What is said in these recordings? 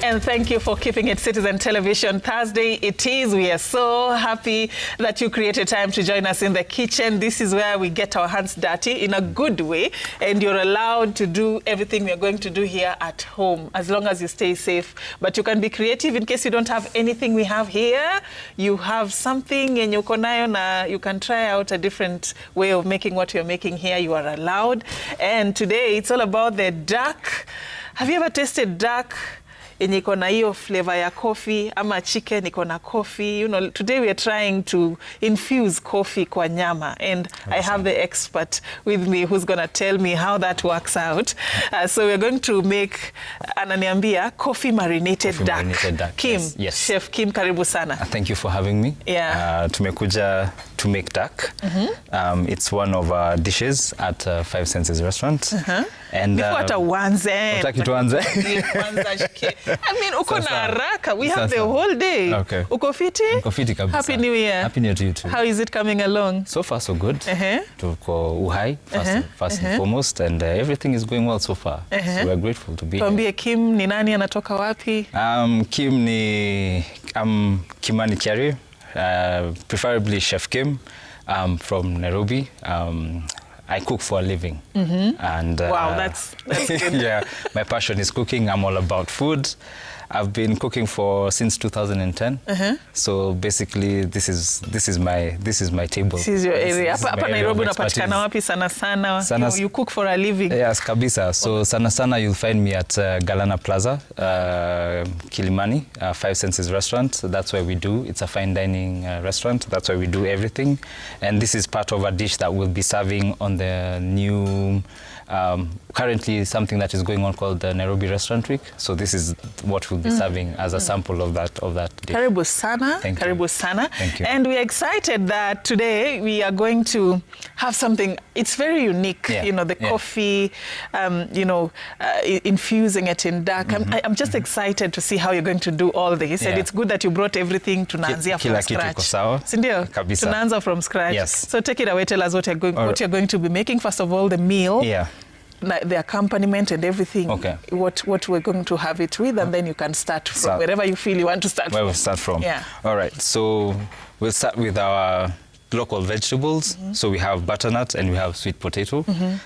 And thank you for keeping it Citizen Television Thursday. It is. We are so happy that you created time to join us in the kitchen. This is where we get our hands dirty in a good way, and you're allowed to do everything we are going to do here at home, as long as you stay safe. But you can be creative in case you don't have anything we have here. You have something in your konayo, you can try out a different way of making what you're making here. You are allowed. And today it's all about the duck. Have you ever tasted duck? Yenye iko na hiyo flavor ya coffee ama chicken iko na coffee. You know, today we are trying to infuse coffee kwa nyama, and awesome. I have the expert with me who's going to tell me how that works out. So we're going to make ananiambia coffee-marinated duck. Kim, yes. Chef Kim, karibu sana. Thank you for having me. Yeah. Tumekuja to make duck. It's one of our dishes at Five Senses restaurant. And before tuanze. I mean, uko na haraka. We have the whole day. Okay. Uko fiti? Uko fiti kabisa. Happy New Year. Happy New Year to you too. How is it coming along? So far, so good. Tuko uhai, first and foremost, and everything is going well so far. So we're grateful to be here. Tuambie Kim, ni nani anatoka wapi? Kim ni Kimani Kiari, preferably Chef Kim. From Nairobi. I cook for a living. And wow, that's good. Yeah, my passion is cooking. I'm all about food. I've been cooking since 2010. So basically, this is my table. This is your area. Hapa Nairobi unapatikana wapi sana? You cook for a living. Yes, kabisa. So sana you'll find me at Galana Plaza, Kilimani, Five Senses restaurant. So that's where we do. It's a fine dining restaurant. That's where we do everything. And this is part of a dish that we'll be serving on the new, currently something that is going on called the Nairobi Restaurant Week. So this is what we'll be serving as a sample of that dish. Karibu sana. Thank Karibu you. sana. Thank you. And we're excited that today we are going to have something, it's very unique, you know, the coffee, you know, infusing it in duck. I'm just excited to see how you're going to do all this. And it's good that you brought everything tunaanzia from scratch. Sindio? Kabisa. Tunaanza from scratch. Yes. So take it away, tell us what you're going to be making. First of all, the meal. Yeah. The accompaniment and everything, okay. what we're going to have it with, and then you can start from wherever you feel you want to start where from. we'll start from. Yeah. All right, so we'll start with our local vegetables. So we have butternut and we have sweet potato.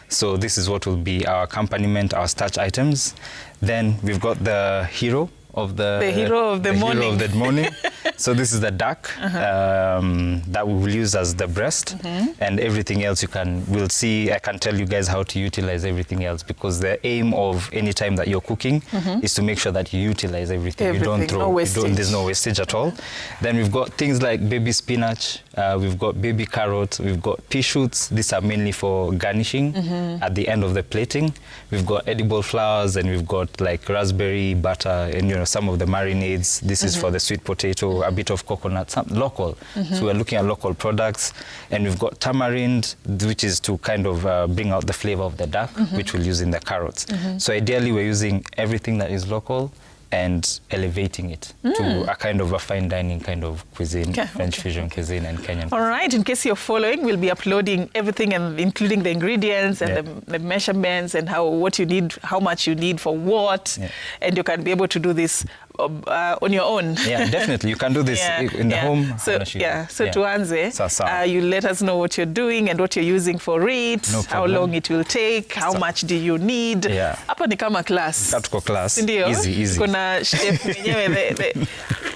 So this is what will be our accompaniment, our starch items. Then we've got the hero of the morning. So this is the duck that we will use as the breast, and everything else we'll see. I can tell you guys how to utilize everything else, because the aim of any time that you're cooking is to make sure that you utilize everything. You don't throw, there's no wastage at all. Then we've got things like baby spinach, we've got baby carrot, we've got pea shoots. These are mainly for garnishing at the end of the plating. We've got edible flowers, and we've got like raspberry butter, and you know, some of the marinades. This is for the sweet potato, a bit of coconut, some local. So we're looking at local products. And we've got tamarind, which is to kind of bring out the flavor of the duck, which we'll use in the carrots. So ideally, we're using everything that is local and elevating it to a kind of a fine dining kind of cuisine, French fusion cuisine and Kenyan. All right, in case you're following, we'll be uploading everything, and including the ingredients and the measurements and what you need, how much you need for what, and you can be able to do this on your own. Yeah, definitely. You can do this in the home. So tuanze, you let us know what you're doing and what you're using for it, how long it will take, how much do you need. Hapa ni kama class. That's class. Easy. Kuna chef mwenyewe,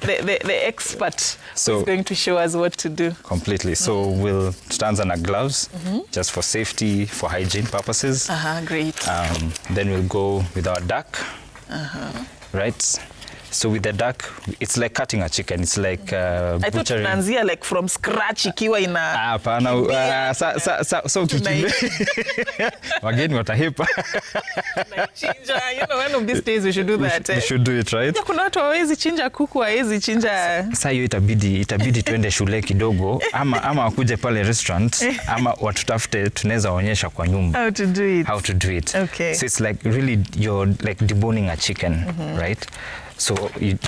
the expert is going to show us what to do. Completely. So we'll stand on our gloves just for safety, for hygiene purposes. Great. Then we'll go with our duck. Right. So with the duck, it's like cutting a chicken. It's like butchering. I thought tunaanzia like from scratch ikiwa ina. Hapana, so wageni watahepa. Chinja, you know, one of these days we should do that. We should do it, right? Kuna watu hawezi chinja kuku, hawezi chinja. Sasa hiyo itabidi twende shule kidogo, ama wakuje pale restaurant, ama watutafute tunaweza onyesha kwa nyumba. How to do it. Okay. So it's like really you're like deboning a chicken, right? So you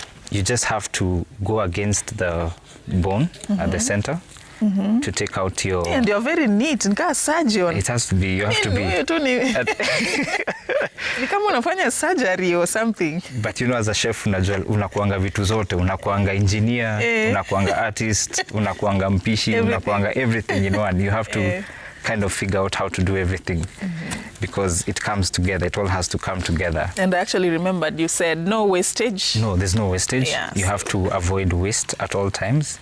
just have to go against the bone at the center, to take out your... And you're very neat. Nka surgeon. It has to be, you have to be... Ni kama unafanya surgery or something. But you know, as a chef, unakuanga vitu zote. Unakuanga engineer, unakuanga artist, unakuanga mpishi, unakuanga everything, you know, and you have to kind of figure out how to do everything. Because it comes together. It all has to come together. And I actually remembered you said no wastage. No, there's no wastage. Yes. You have to avoid waste at all times.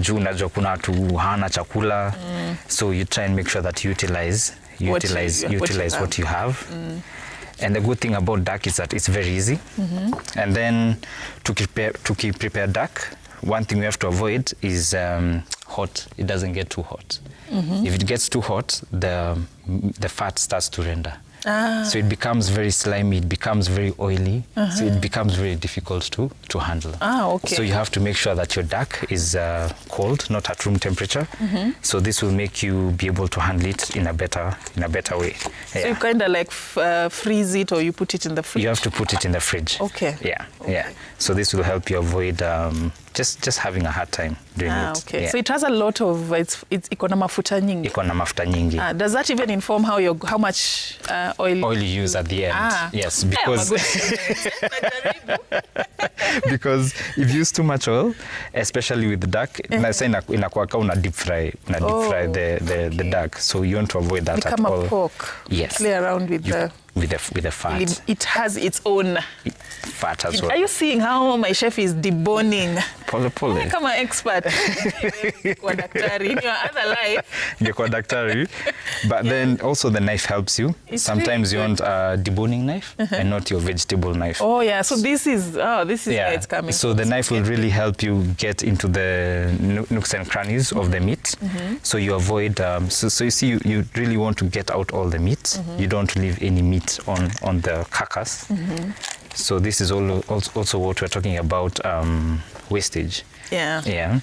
Juu unajua kuna watu hana chakula, so you try and make sure that you utilize what you have. And the good thing about duck is that it's very easy. And then to prepare duck, one thing we have to avoid is hot. It doesn't get too hot. If it gets too hot, the fat starts to render. So it becomes very slimy, it becomes very oily, so it becomes very difficult to handle. Okay. So you have to make sure that your duck is cold, not at room temperature. So this will make you be able to handle it in a better way. So you kind of like freeze it, or you put it in the fridge? You have to put it in the fridge. Okay. Yeah. So this will help you avoid just having a hard time doing it. Okay. So it has a lot of it's iko na mafuta nyingi. Iko na mafuta nyingi. Does that even inform how much oil you use at the end? Yes, because because if you use too much oil, especially with the duck, inakuwa kama una deep fry the duck, so you want to avoid that at all. Pork. Yes. Play around with the fat. It has its own fat as well. Are you seeing how my chef is deboning? Pole. Come an expert. Kwa daktari. In your other life. Kwa daktari. But then also the knife helps you. Sometimes you want a deboning knife and not your vegetable knife. Oh yeah, so this is where it's coming. So the knife will really help you get into the nooks and crannies of the meat. So you avoid, so you see, you really want to get out all the meat. You don't leave any meat on the carcass. So this is also what we're talking about, wastage. Yeah.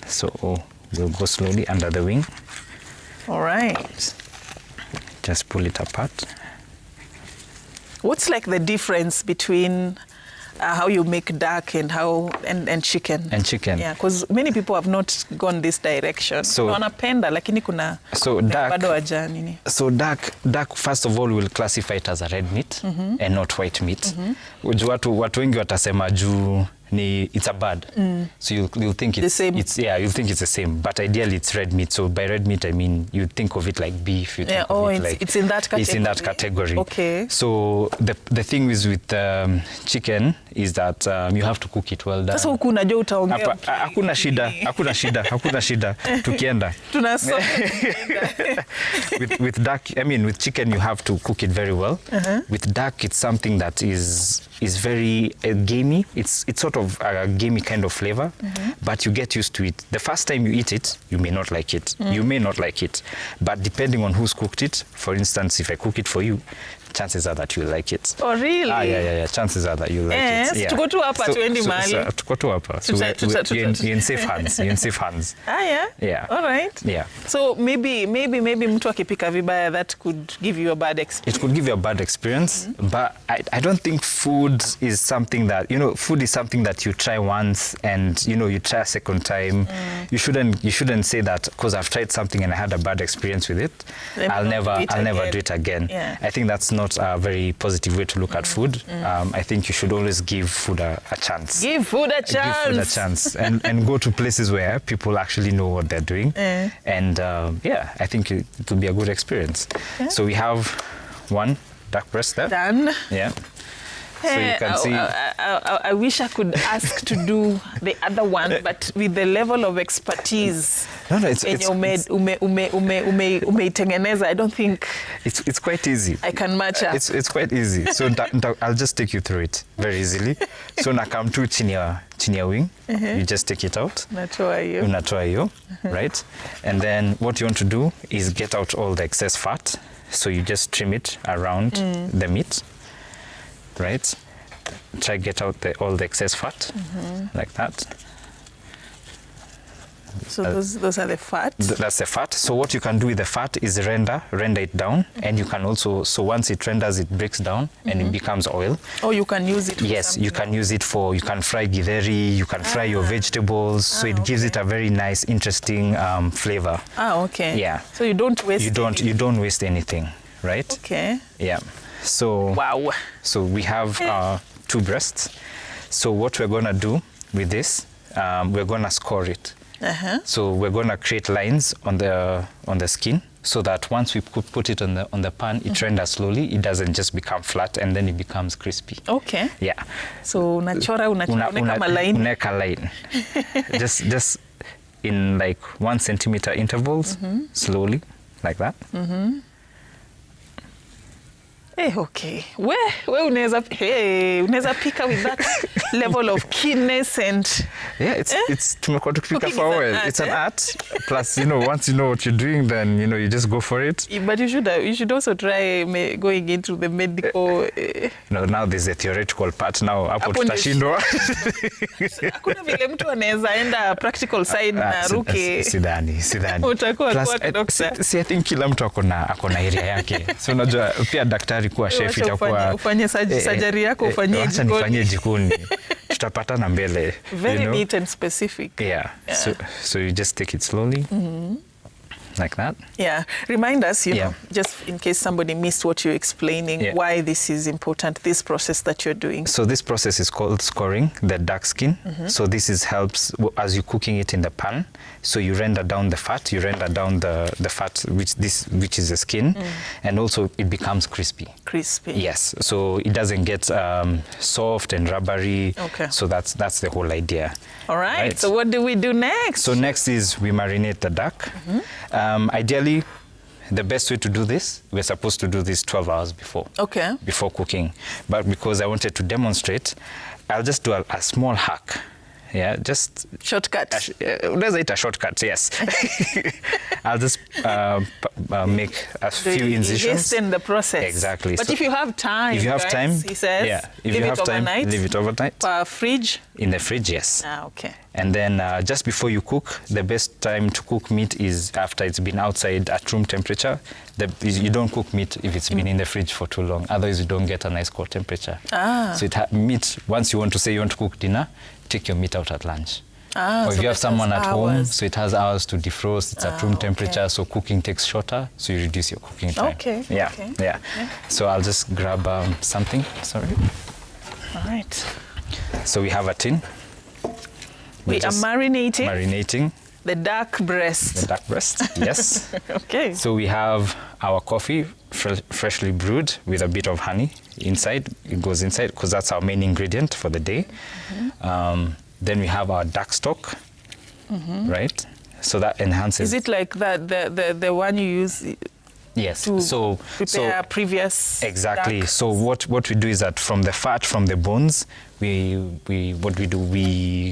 So we'll go slowly under the wing. All right. Just pull it apart. What's like the difference between how you make duck and chicken? And chicken. Yeah, because many people have not gone this direction. So wanapenda lakini kuna bado haja nini. So duck first of all will classify it as a red meat and not white meat. Watu wengi watasema juu it's a bird. So you'll think it's the same. You'll think it's the same, but ideally it's red meat. So by red meat I mean you think of it like beef. You think of it like it's in that category. It's in that category. Okay. So the thing is with chicken is that you have to cook it well done. Sasa huku unajua utaongea. Hakuna shida. Tukienda. Tunasoma. With duck, I mean with chicken you have to cook it very well. With duck it's something that is very gamey. It's sort of a gamey kind of flavor, but you get used to it. The first time you eat it, you may not like it. You may not like it, but depending on who's cooked it, for instance, if I cook it for you, chances are that you'll like it. Oh, really? Yeah. Chances are that you'll like it. Yeah. Tuko tu hapa tuendi mahali. Tuko tu hapa. So you're in safe hands. You're in safe hands. Yeah. All right. Yeah. So maybe mtu akipika vibaya, that could give you a bad experience. It could give you a bad experience, but I don't think food is something that, food is something that you try once and, you try a second time. You shouldn't say that because I've tried something and I had a bad experience with it, I'll never do it again. Yeah. I think that's not a very positive way to look at food. I think you should always give food a chance. Give food a chance. And go to places where people actually know what they're doing. And I think it will be a good experience. So we have one duck breast there. Done. Yeah. So you can see. I wish I could ask to do the other one, but with the level of expertise umeitengeneza, I don't think it's quite easy. I can match up. It's quite easy. So I'll just take you through it very easily. So na come to chini ya wing, you just take it out. Unatoa hiyo, right? And then what you want to do is get out all the excess fat. So you just trim it around the meat. Right? Try get out all the excess fat, like that. So those are the fat? That's the fat. So what you can do with the fat is render it down. And you can also, so once it renders, it breaks down and it becomes oil. Oh, you can use it for Yes, you can use it for, you can fry githeri, you can fry your vegetables. So it gives it a very nice, interesting flavor. Okay. Yeah. So you don't waste You don't waste anything, right? Okay. Yeah. So, wow. So we have 2 breasts. So what we're going to do with this, we're going to score it. So we're going to create lines on the skin so that once we put it on the pan, it renders slowly. It doesn't just become flat and then it becomes crispy. Okay. Yeah. So unachora line. Uneka line. just in like 1 centimeter intervals, slowly, like that. Okay. Where unaweza pika with that level of keenness and it's tumekuwa tukipika for a while. It's an art. Plus, once you know what you're doing, then you just go for it. But you should also try going into the medical. Now there's a theoretical part. Now hapo tutashindwa. Hakuna vile mtu anaweza enda practical side na ruke. Sidhani. Utakuwa doctor. I think kila mtu akona area yake. So unajua pia daktari kuwa chef itakuwa ufanye surgery yako ufanyie jikoni. Nifanyie jikoni. Tutapatana mbele. Very neat and specific. Yeah. So you just take it slowly. Like that. Yeah. Remind us, know, just in case somebody missed what you're explaining, why this is important, this process that you're doing. So this process is called scoring the dark skin. So this helps as you're cooking it in the pan. So you render down the fat, you render down the fat, which is the skin, and also it becomes crispy. Crispy. Yes. So it doesn't get soft and rubbery. Okay. So that's the whole idea. All right. So what do we do next? So next is we marinate the duck. Ideally, the best way to do this, we're supposed to do this 12 hours before. Okay. Before cooking. But because I wanted to demonstrate, I'll just do a small hack. Yeah, just shortcut. Let's say a shortcut. Yes. I'll just make a few incisions. Hasten the process. Exactly. But so if you have time, he says, if you have time, leave it overnight. Fridge. In the fridge, yes. Okay. And then just before you cook, the best time to cook meat is after it's been outside at room temperature. You don't cook meat if it's been in the fridge for too long. Otherwise, you don't get a nice core temperature. So meat, once you want to cook dinner, take your meat out at lunch. Or if you have someone at home, so it has hours to defrost, it's at room temperature, so cooking takes shorter, so you reduce your cooking time. Okay. Yeah. So I'll just grab something, sorry. All right. So we have a tin. We are marinating. The duck breast. The duck breast, yes. Okay. So we have our coffee, freshly brewed with a bit of honey inside. It goes inside because that's our main ingredient for the day. Then we have our duck stock, right? So that enhances. Is it like the one you use? Yes. To prepare previous. Exactly. Duck? So what we do is that from the fat, from the bones, we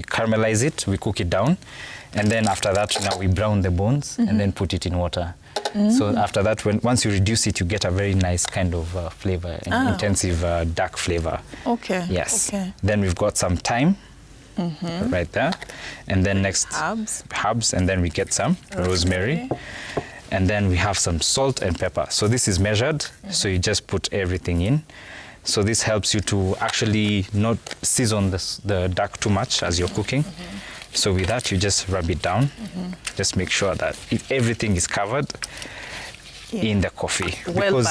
caramelize it, we cook it down. And then after that, now we brown the bones and then put it in water. So after that, once you reduce it, you get a very nice kind of flavor, an intensive dark flavor. Okay. Yes. Okay. Then we've got some thyme right there. And then next, herbs. And then we get some rosemary. And then we have some salt and pepper. So this is measured. So you just put everything in. So this helps you to actually not season the duck too much as you're cooking. So with that, you just rub it down. Just make sure that everything is covered in the coffee. Well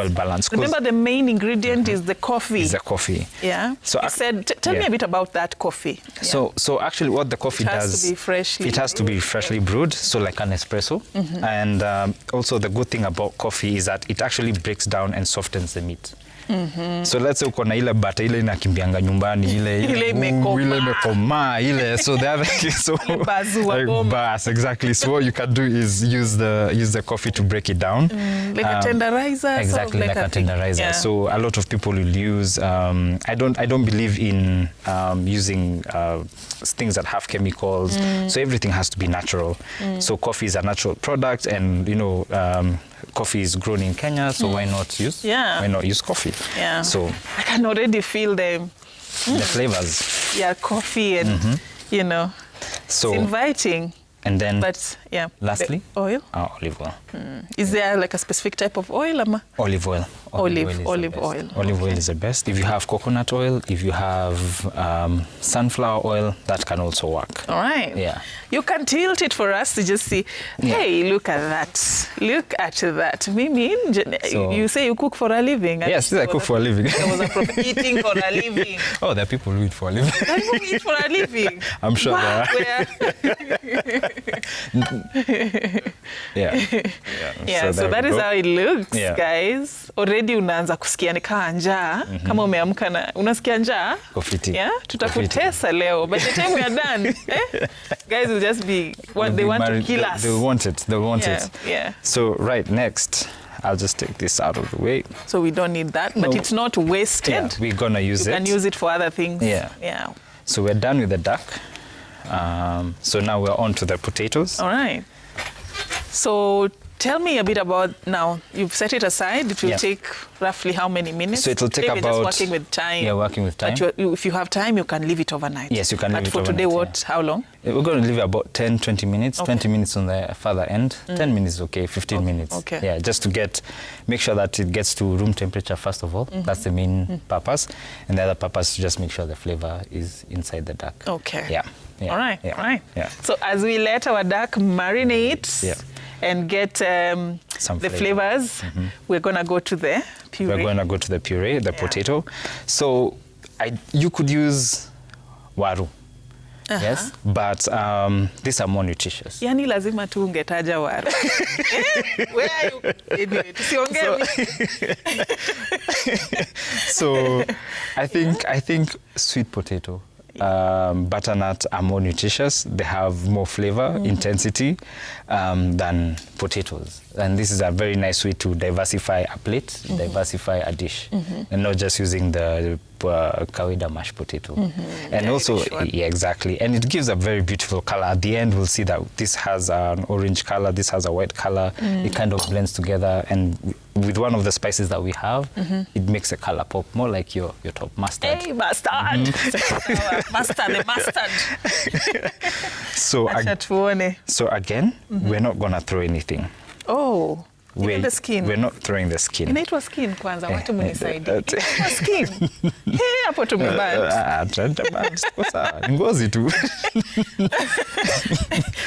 balanced. Remember, the main ingredient is the coffee. Is the coffee. Yeah. So you said, tell me a bit about that coffee. Yeah. So actually, what the coffee does, it has to be freshly brewed, so like an espresso. And also, the good thing about coffee is that it actually breaks down and softens the meat. So let's say uko na ile bata ile inakimbianga nyumbani ile imekoma ile, so the other bas, exactly. So what you can do is use the coffee to break it down, like a tenderizer. Exactly, like a tenderizer. Yeah. So a lot of people will use. I don't believe in using things that have chemicals. So everything has to be natural. So coffee is a natural product, and coffee is grown in Kenya, so why not use coffee? Yeah. So I can already feel the flavors. Yeah, coffee and so it's inviting. And then, But yeah, lastly, the oil. Olive oil. Is there like a specific type of oil? Olive oil. Olive oil. Olive oil is the best. If you have coconut oil, if you have sunflower oil, that can also work. All right. Yeah. You can tilt it for us to just see, hey, look at that. Look at that. Mimi, So, you say you cook for a living. Yes, I cook for a living. There was a eating for a living. Oh, there are people who eat for a living. There are people who eat for a living. I'm sure there are. Yeah, so that is how it looks, guys. Already unaanza kusikia ni kaa njaa. Kama umeamka na unasikia njaa. Yeah, tutakutesa leo. By the time we are done, guys will just be what they want to kill us. They'll want it. They'll want it. Yeah. So right next, I'll just take this out of the way. So we don't need that, but it's not wasted. Yeah, we're gonna use it. You can use it for other things. Yeah. So we're done with the duck. So now we're on to the potatoes. All right. So tell me a bit about, now you've set it aside. It will take roughly how many minutes? So it will take today about... We're just working with time. Yeah, working with time. But if you have time, you can leave it overnight. Yes, you can leave it overnight. But for today, how long? We're going to leave about 10, 20 minutes. Okay. 20 minutes on the further end. 10 minutes is okay, 15 minutes. Okay. Yeah, just to make sure that it gets to room temperature first of all. That's the main purpose. And the other purpose is just make sure the flavor is inside the duck. Okay. Yeah. All right. Yeah. All right. Yeah. So as we let our duck marinate and get the flavors, we're going to go to the puree. We're going to go to the puree, the potato. So you could use waru. Yes, but these are more nutritious. Yani lazima tu ungetaja waru. Where are you? Anyway, so I think sweet potato, butternut are more nutritious. They have more flavor, intensity than potatoes. And this is a very nice way to diversify a plate, diversify a dish, and not just using the kawaida mashed potato. And also, exactly. And it gives a very beautiful color. At the end, we'll see that this has an orange color, this has a white color. It kind of blends together. And with one of the spices that we have, it makes a color pop, more like your top mustard. Hey, mustard! Mustard. So again, we're not going to throw anything. Oh, even the skin. We're not throwing the skin. Inaitwa skin kwanza, watu mnisaidie. Inaitwa skin. Hapo tumeband. Ngozi tu.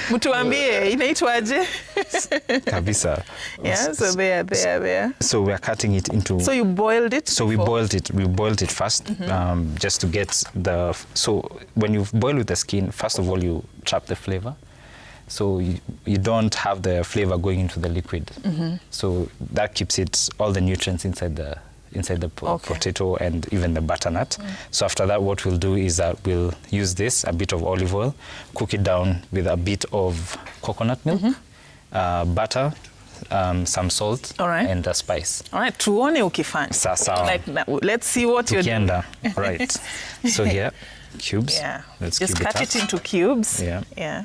Mtuambie inaitwaje? Kabisa. Yeah, so there. So we are cutting it into... So you boiled it? So we boiled it first, just to get the... So when you boil with the skin, first of all, you trap the flavor. So you don't have the flavor going into the liquid. So that keeps all the nutrients inside the potato and even the butternut. So after that, what we'll do is that we'll use a bit of olive oil, cook it down with a bit of coconut milk, butter, some salt, and a spice. All right, tuone ukifanya. Sasa. Let's see what you're doing. Right. So here, cubes. Yeah. Let's just cut it into cubes. Yeah.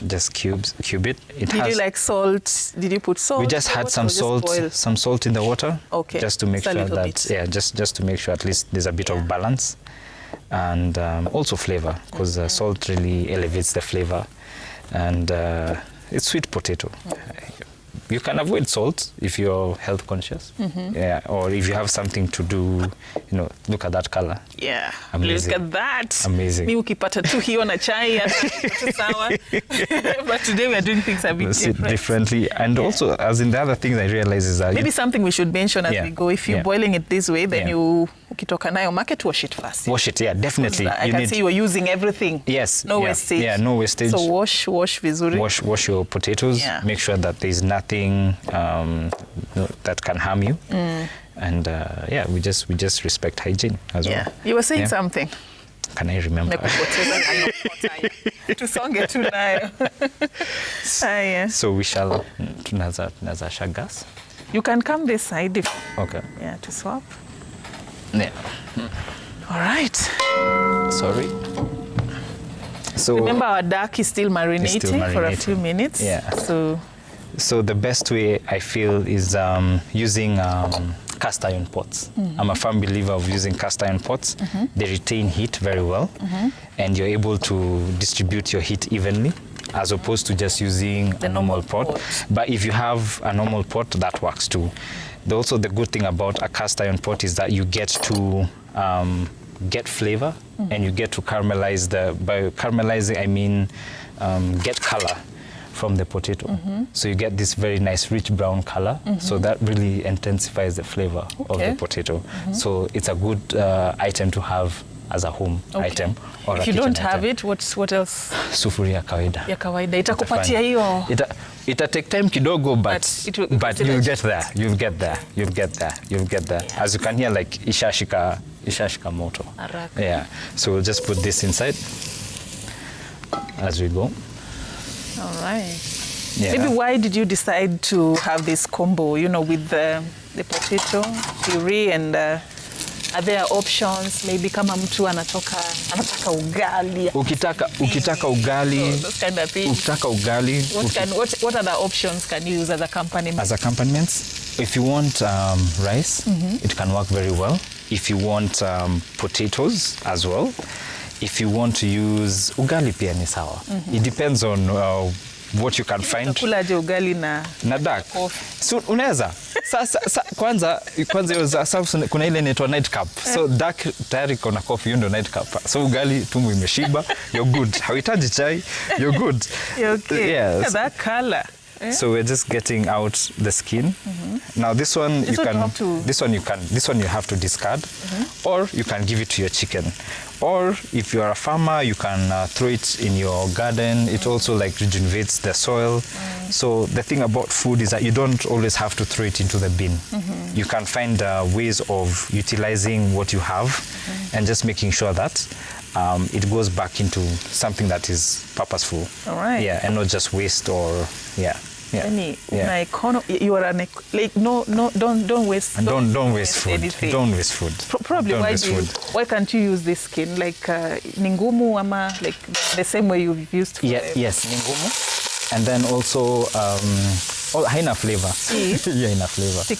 Just cube it. Did you like salt? Did you put salt? We just had some salt in the water. Okay. Just to make sure that just to make sure at least there's a bit of balance, and also flavor, because salt really elevates the flavor, and it's sweet potato. You can avoid salt if you're health conscious, or if you have something to do, look at that color. Yeah, amazing. Look at that. Amazing. Mi ukipata tu hiyo na chai, sawa. But today we are doing things a bit differently. And also, as in the other things I realize is that... Maybe something we should mention as we go. If you're boiling it this way, then ukitoka nayo market, wash it first. Wash it, definitely. I can see you are using everything. Yes. No wastage. Yeah, no wastage. So wash vizuri. Wash your potatoes. Yeah. Make sure that there's nothing that can harm you. And we just respect hygiene as well. You were saying something. Can I remember? Tusonge tu nayo. So we shall tunazasha gas. You can come this side if to swap. Yeah. All right. Sorry. So remember, our duck is still marinating for a few minutes. Yeah. So the best way I feel is using cast iron pots. I'm a firm believer of using cast iron pots. They retain heat very well, and you're able to distribute your heat evenly, as opposed to just using a normal pot. But if you have a normal pot, that works too. Also, the good thing about a cast iron pot is that you get to get flavor, and you get to caramelize by caramelizing I mean get color from the potato. So you get this very nice rich brown color. So that really intensifies the flavor of the potato. So it's a good item to have as a home item. Or if you don't have it, what else? Sufuria kawaida. Ya kawaida. Itakupatia hiyo. Ita take time kidogo, but you'll get there. You'll get there. You'll get there. You'll get there. As you can hear, like ishashika moto. Araka. Yeah. So we'll just put this inside as we go. All right. Yeah. Maybe why did you decide to have this combo, you know, with the potato puree, and are there options? Maybe kama mtu anataka ugali. Ukitaka ugali. So, those kind of things. Ukitaka ugali. What other options can you use as accompaniment? As accompaniments, if you want rice, it can work very well. If you want potatoes as well. If you want to use ugali pia ni sawa. It depends on what you can find. Utakulaje ugali na dark. So unaweza. Kwanza kuna ile inaitwa night cup. So dark tayari kuna coffee, ndio night cup. So ugali tumbo imeshiba, you're good. Hauhitaji chai, you're good. Okay. Yes. Yeah, that color. So we're just getting out the skin. Now this one you have to discard, or you can give it to your chicken. Or if you are a farmer, you can throw it in your garden. It also like rejuvenates the soil. So the thing about food is that you don't always have to throw it into the bin. You can find ways of utilizing what you have and just making sure that it goes back into something that is purposeful. All right. Yeah, and not just waste or you are don't waste. Don't waste food. Anything. Don't waste food. Probably why can't you use this skin like ningumu ama like the same way you've used for yes, ningumu. And then also haina flavor. Yeah, haina flavor. Si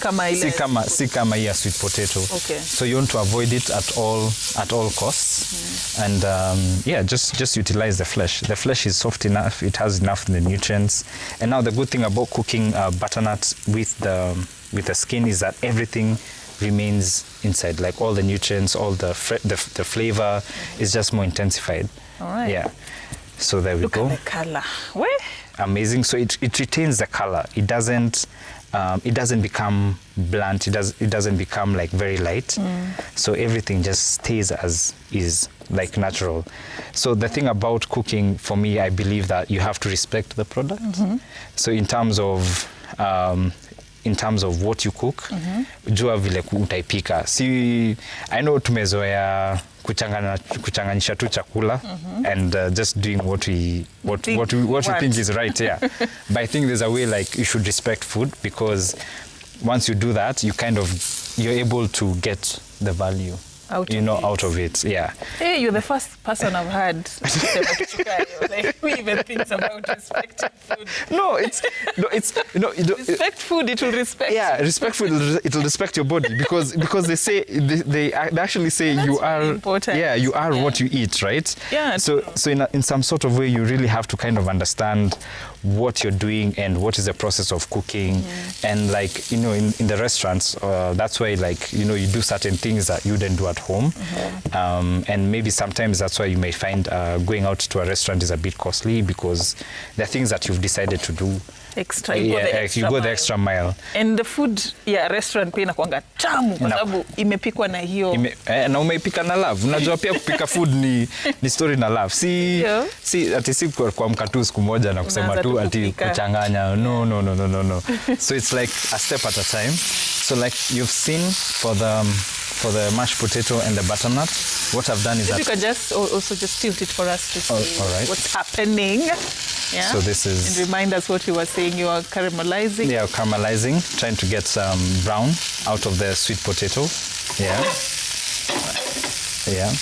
kama hii sweet potato. Okay. So you want to avoid it at all costs. And just utilize the flesh. The flesh is soft enough. It has enough of the nutrients. And now the good thing about cooking butternut with the skin is that everything remains inside. Like all the nutrients, all the flavor is just more intensified. All right. Yeah. So there we go. Look at the color. Where? Amazing. So it retains the color. It doesn't become blunt. It doesn't become like very light. So everything just stays as is, like natural. So the thing about cooking, for me, I believe that you have to respect the product. So in terms of what you cook, jua vile utaipika. I know tumezoea kuchanganyisha tu chakula and just doing what we think is right. Yeah. But I think there's a way like you should respect food, because once you do that, you're able to get the value out of it. Yeah. Hey, you're the first person I've heard like who even thinks about respecting food. Respect food, it will respect. Yeah, respect food, it will respect your body, because they actually say you are important. Yeah, you are what you eat, right? Yeah. So in some sort of way, you really have to kind of understand what you're doing and what is the process of cooking. And like, in the restaurants, that's why like, you do certain things that you wouldn't do at home. And maybe sometimes that's why you may find going out to a restaurant is a bit costly, because there are things that you've decided to do extra. You go the extra mile. And the food restaurant pia inakuanga tamu kwa sababu imepikwa na hiyo. Na umeipika na love. Unajua pia kupika food ni story na love. Si kwa mkatu siku moja na kusema tu ati kuchanganya. No. So it's like a step at a time. So like you've seen for the mashed potato and the butternut, what I've done is that... You can also just tilt it for us to see all right. what's happening. Yeah? So this is... And remind us what you were saying, you are caramelizing. Yeah, caramelizing, trying to get some brown out of the sweet potato. Yeah. Yeah.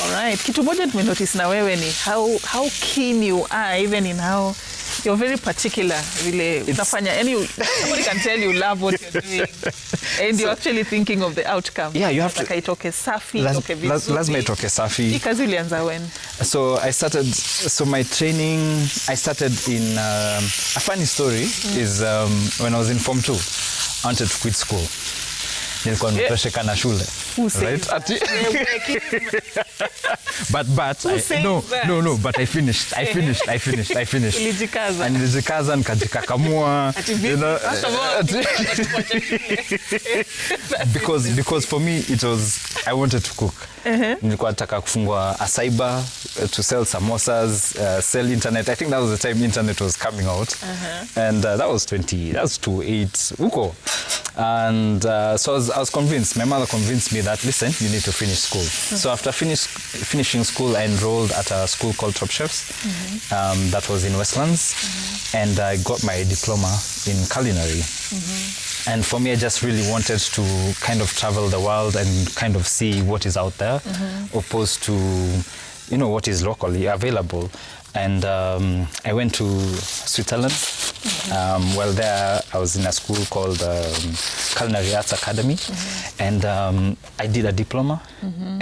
All right. Kitu moja tumenotice na wewe ni how keen you are even in how You're very particular, really. Somebody can tell you love what you're doing, and you're actually thinking of the outcome. Yeah, you have to. Itoke safi, Lazima itoke safi. Hii kazi ulianza when? So my training, I started in, a funny story is when I was in Form 2, I wanted to quit school. Nilikuwa nimetosheka na shule. Right? But I finished. Ulijikaza. And nilijikaza nikajikakamua. Because for me I wanted to cook. Nilikuwa nataka kufungua a cyber to sell samosas, sell internet. I think that was the time internet was coming out. And that was 28 huko. And so I was convinced. My mother convinced me that, listen, you need to finish school. So after finishing school, I enrolled at a school called Top Chefs. That was in Westlands. And I got my diploma in culinary. And for me, I just really wanted to kind of travel the world and kind of see what is out there, opposed to, what is locally available. And I went to Switzerland. Well, there I was in a school called Culinary Arts Academy, and I did a diploma,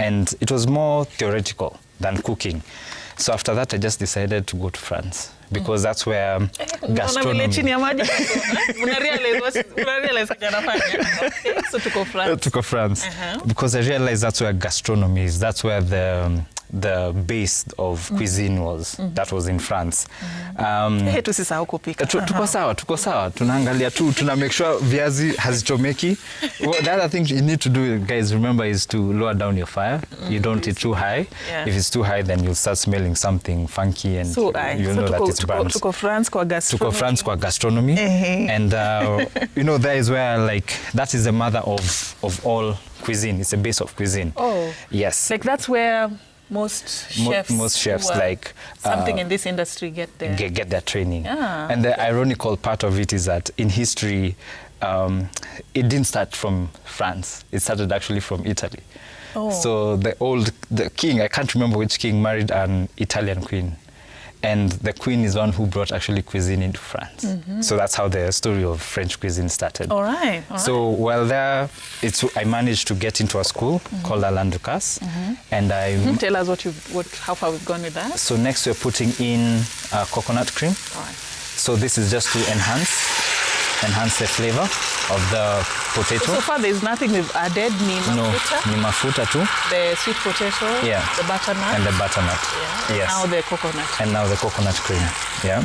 and it was more theoretical than cooking. So after that, I just decided to go to France, because that's where gastronomy... So to go France. To go France. Because I realized that's where gastronomy is. That's where the base of cuisine was. That was in France. Tuko sawa. Tunaangalia tu, tuna make sure viazi hazichomeki. The other thing you need to do, guys, remember, is to lower down your fire. You don't eat too high. If it's too high, then you'll start smelling something funky, and you'll know that it's burnt. Tuko France kwa gastronomy. And there is where, that is the mother of all cuisine. It's the base of cuisine. Oh. Yes. That's where most chefs something in this industry get their training. And the ironical part of it is that in history, it didn't start from France. It started actually from Italy. So the king, I can't remember which king, married an Italian queen. And the queen is one who brought actually cuisine into France. So that's how the story of French cuisine started. All right. So while there, I managed to get into a school called Alain Ducasse. And tell us how far we've gone with that. So next we're putting in coconut cream. All right. So this is just to enhance the flavor of the potato. So far there's nothing we've added. Ni mafuta too. The sweet potato, the butternut. And the butternut. Yeah. Yes. Now the coconut. And now the coconut cream. Yeah.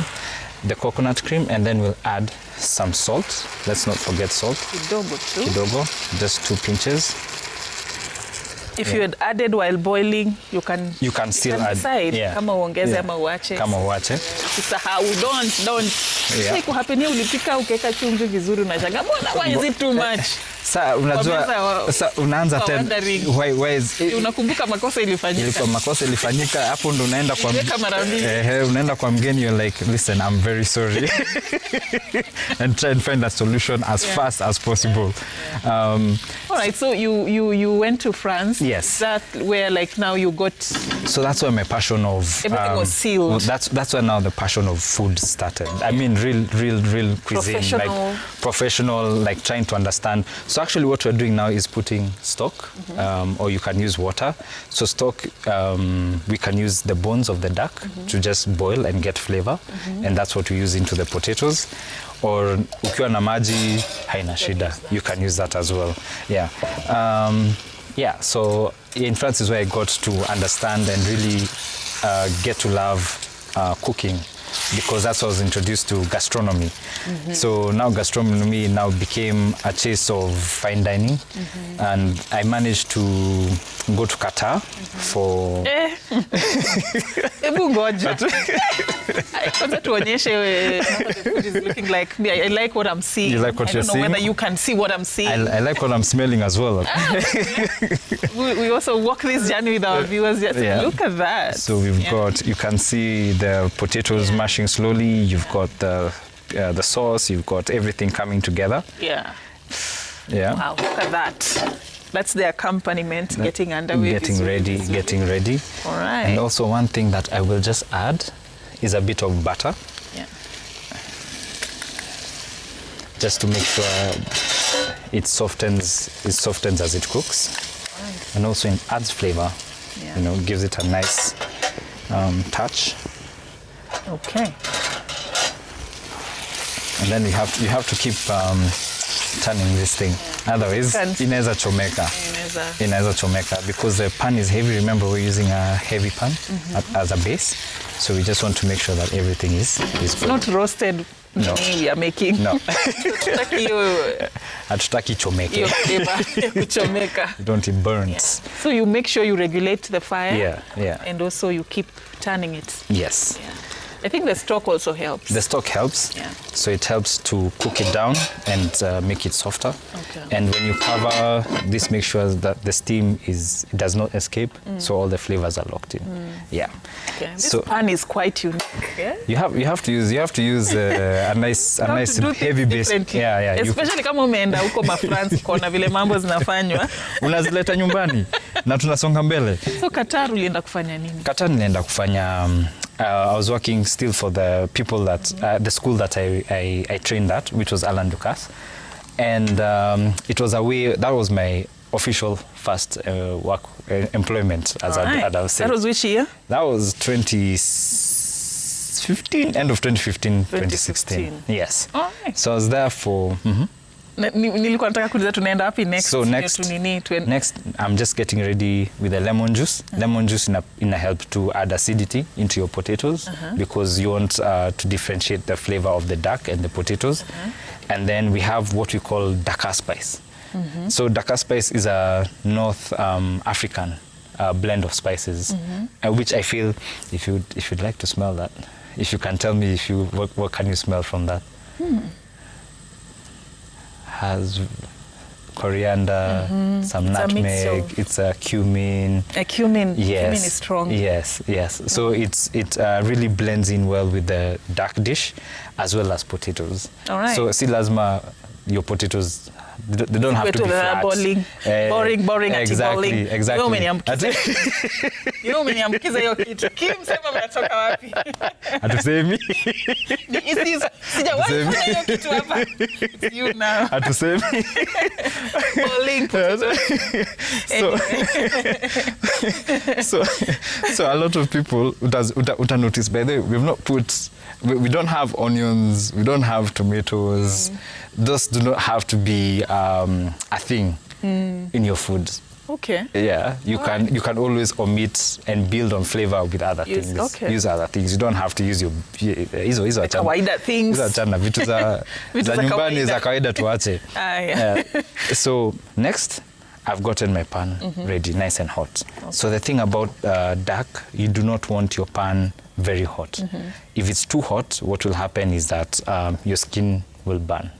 The coconut cream, and then we'll add some salt. Let's not forget salt. Kidogo, just 2 pinches. If you had added while boiling, you can still add. Decide kama uongeze ama uache. Kama uache. Usisahau, don't. Sasa kuhapenia ulipika ukeka chumvi vizuri unashangaa, why is it too much? Sasa unajua unaanza tena why is unakumbuka makosa ilifanyika hapo ndo unaenda kwa mgeni, you're like, listen, I'm very sorry. And try and find a solution as fast as possible. All right, so you went to France. Yes. Is that where now you got... So that's where my passion of... Everything was sealed. That's where now the passion of food started. I mean, real cuisine. Professional, trying to understand. So actually what we're doing now is putting stock, or you can use water. So stock, we can use the bones of the duck to just boil and get flavor. And that's what we use into the potatoes. Or ukiwa na maji haina shida, you can use that as well. So in France is where I got to understand and really get to love cooking, because that's what I was introduced to gastronomy. So now gastronomy became a chase of fine dining, and I managed to go to Qatar for... Ebu ngoja. Kwanza tuonyeshe what the food is looking like. I like what I'm seeing. You like what you're seeing? I don't know whether you can see what I'm seeing. I like what I'm smelling as well. We also walk this journey with our viewers. Look at that. So we've got, you can see the potatoes mashing slowly. You've got the sauce. You've got everything coming together. Yeah. Wow, look at that. That's the accompaniment, getting underway. Getting ready. All right. And also one thing that I will just add is a bit of butter. just to make sure it softens as it cooks. Right. And also it adds flavor. Yeah. You know, gives it a nice touch. Okay. And then you have to keep turning this thing. Otherwise, inaweza chomeka. Inaweza chomeka because the pan is heavy. Remember, we're using a heavy pan as a base. So we just want to make sure that everything is good. Not roasted. No. We are making. No. Hatutaki chomeke. You don't eat burns. Yeah. So you make sure you regulate the fire. Yeah. And also you keep turning it. Yes. Yeah. I think the stock also helps. The stock helps. Yeah. So it helps to cook it down and make it softer. Okay. And when you cover this, make sure that the steam does not escape, so all the flavors are locked in. Yeah. Okay. This pan is quite unique. Yeah? You have to use a nice heavy base. Yeah. Especially kama umeenda huko France kuona vile mambo zinafanywa. Unazileta nyumbani na tunasonga mbele. So Qatar ulienda kufanya nini? Qatar nilienda kufanya I was working still for the people that the school that I trained at, which was Alan Ducasse, and it was that was my official first work employment as I'd say. That was which year? That was 2015, end of 2016. Yes. All right. So I was there for. Nilikuwa nataka kuuliza tunaenda wapi next. So next I'm just getting ready with the lemon juice. Lemon juice in a help to add acidity into your potatoes because you want to differentiate the flavor of the duck and the potatoes. And then we have what we call Dakar spice. So Dakar spice is a North African blend of spices, which I feel if you'd like to smell that, if you can tell me what can you smell from that? Has coriander, some nutmeg, it's a cumin. A cumin, yes. Cumin is strong. Yes. So it really blends in well with the duck dish as well as potatoes. All right. So si lazima your potatoes, they don't have to be flat. Boring. Exactly. Wewe umeniambukiza hiyo kitu. Kim, sema mnatoka wapi? Hatusemi. Sijawahi fanya hiyo kitu hapa. It's you now. Hatusemi. Boring. So a lot of people uta notice, by the way, we don't have onions, we don't have tomatoes. Those do not have to be a thing in your food. Okay. Yeah, you can always omit and build on flavor with other things. Okay. Use other things. You don't have to use hizo kawaida things. Hizo achana vitu za nyumbani za kawaida tuache. So next I've gotten my pan ready, nice and hot. Okay. So the thing about duck, you do not want your pan very hot. If it's too hot, what will happen is that your skin will burn.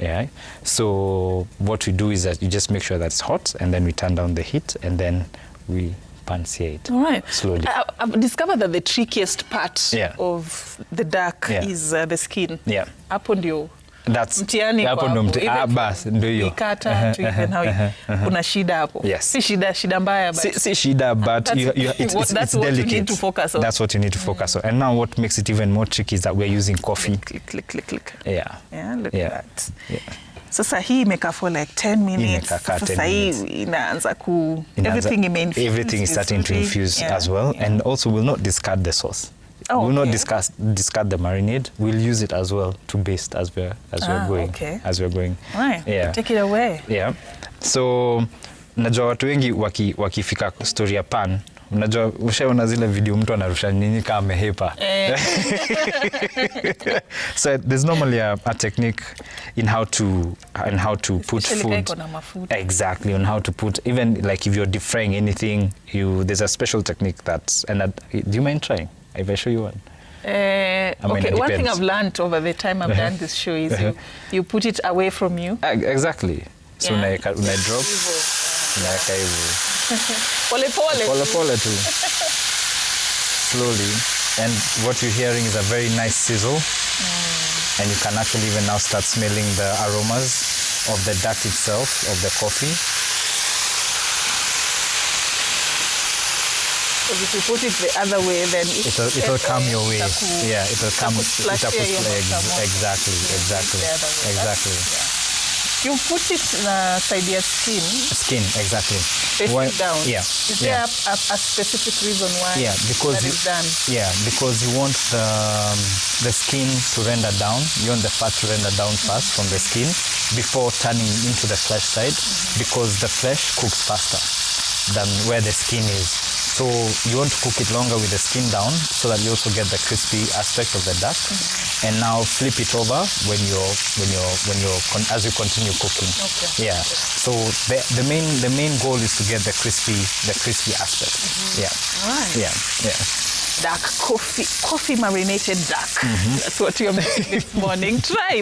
Yeah. So what we do is that you just make sure that it's hot, and then we turn down the heat, and then we pan sear it. All right. Slowly. I've discovered that the trickiest part of the duck is the skin. Yeah. Hapo ndio. That's mtiani hapo ndo basi ndio hiyo. Ikata to even how kuna shida hapo. Yes. Si shida mbaya but si shida but it's that's delicate. What you need to focus on. That's what you need to focus on. And now what makes it even more tricky is that we're using coffee. Click. Yeah. Look at that. Yeah. Sasa hii imekaa for like 10 minutes. Sasa hii inaanza everything is starting to infuse as well. And also we'll not discard the sauce. We'll not discard the marinade. We'll use it as well to baste as we're going. Okay. As we're going. Right. Yeah. Take it away. Yeah. So najua watu wengi wakifika story ya pan, unajua ushaona zile video mtu anarusha nini kama amehepa. So there's normally a technique in how to put food. Exactly, on how to put, even like if you're deep frying anything, there's a special technique do you mind trying? If I show you one. Okay, one thing I've learned over the time I've done this show is you put it away from you. Exactly. So una drop. Unaweka hivyo. Pole tu. Slowly. And what you're hearing is a very nice sizzle. And you can actually even now start smelling the aromas of the duck itself, of the coffee. Because if you put it the other way, then it'll come your way. Yeah, it'll come. Exactly. You put it side your skin. Skin, exactly. Facing down. Yeah. Is there a specific reason why because that is done? Yeah, because you want the skin to render down. You want the fat to render down first from the skin before turning into the flesh side, because the flesh cooks faster than where the skin is. So you want to cook it longer with the skin down, so that you also get the crispy aspect of the duck. And now flip it over when as you continue cooking. Okay. Yeah. So the main goal is to get the crispy aspect. Yeah. All right. Yeah. Duck coffee marinated duck. That's what you're making this morning. Try